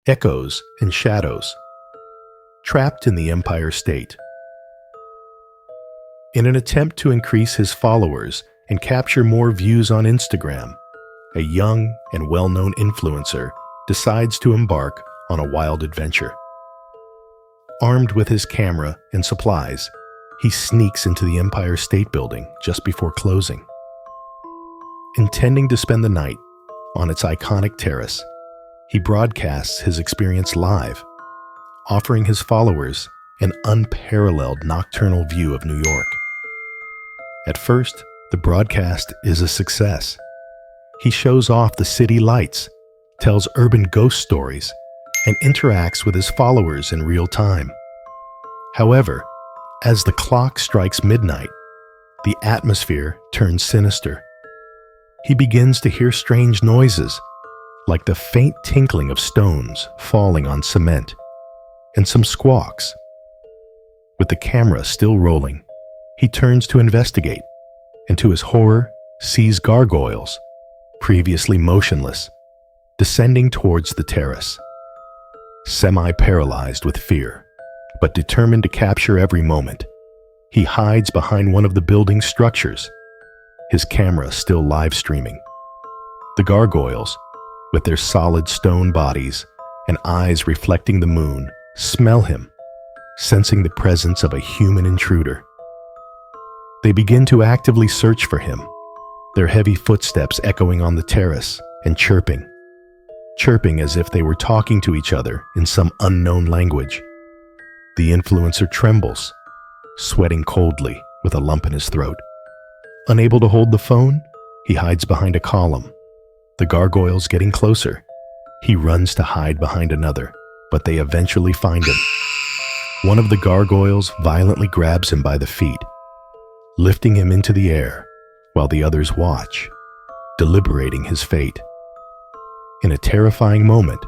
echoes and shadows, trapped in the Empire State. In an attempt to increase his followers and capture more views on Instagram, a young and well-known influencer decides to embark on a wild adventure. Armed with his camera and supplies, he sneaks into the Empire State Building just before closing. Intending to spend the night on its iconic terrace, he broadcasts his experience live, offering his followers an unparalleled nocturnal view of New York. At first, the broadcast is a success. He shows off the city lights, tells urban ghost stories, and interacts with his followers in real time. However, as the clock strikes midnight, the atmosphere turns sinister. He begins to hear strange noises, like the faint tinkling of stones falling on cement, and some squawks. With the camera still rolling, he turns to investigate, and to his horror, sees gargoyles, previously motionless, descending towards the terrace. Semi-paralyzed with fear, but determined to capture every moment, he hides behind one of the building's structures, his camera still live streaming. The gargoyles, with their solid stone bodies and eyes reflecting the moon, smell him, sensing the presence of a human intruder. They begin to actively search for him, their heavy footsteps echoing on the terrace and chirping as if they were talking to each other in some unknown language. The influencer trembles, sweating coldly with a lump in his throat. Unable to hold the phone, he hides behind a column. The gargoyles getting closer. He runs to hide behind another, but they eventually find him. One of the gargoyles violently grabs him by the feet, lifting him into the air while the others watch, deliberating his fate. In a terrifying moment,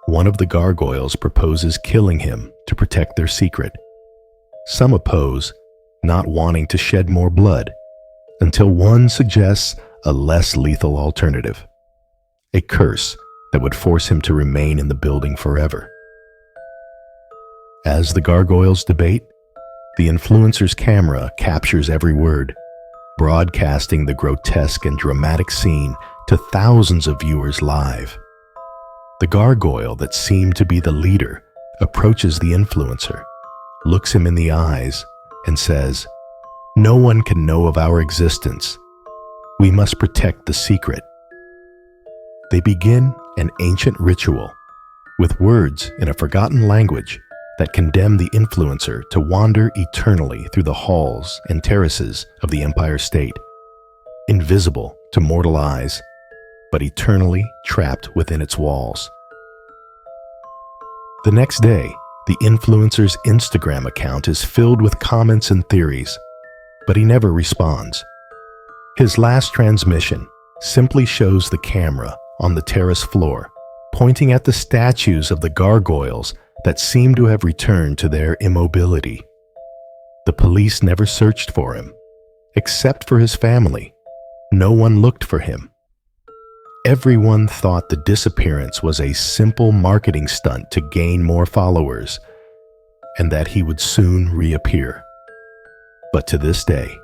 one of the gargoyles proposes killing him to protect their secret. Some oppose, not wanting to shed more blood, until one suggests a less lethal alternative, a curse that would force him to remain in the building forever. As the gargoyles debate, the influencer's camera captures every word, broadcasting the grotesque and dramatic scene to thousands of viewers live. The gargoyle that seemed to be the leader approaches the influencer, looks him in the eyes, and says, "No one can know of our existence. We must protect the secret." They begin an ancient ritual with words in a forgotten language that condemn the influencer to wander eternally through the halls and terraces of the Empire State, invisible to mortal eyes, but eternally trapped within its walls. The next day, the influencer's Instagram account is filled with comments and theories, but he never responds. His last transmission simply shows the camera on the terrace floor, pointing at the statues of the gargoyles that seem to have returned to their immobility. The police never searched for him, except for his family. No one looked for him. Everyone thought the disappearance was a simple marketing stunt to gain more followers, and that he would soon reappear. But to this day,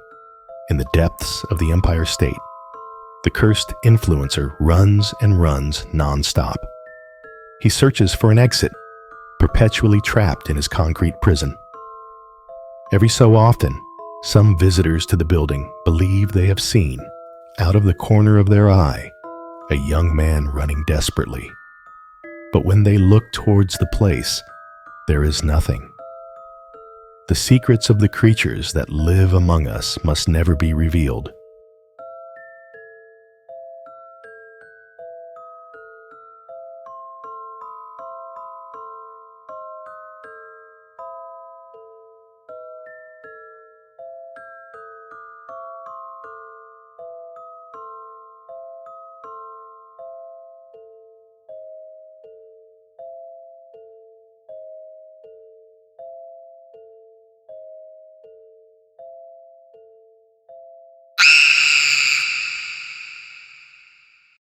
in the depths of the Empire State, the cursed influencer runs and runs non-stop. He searches for an exit, perpetually trapped in his concrete prison. Every so often, some visitors to the building believe they have seen, out of the corner of their eye, a young man running desperately. But when they look towards the place, there is nothing. The secrets of the creatures that live among us must never be revealed.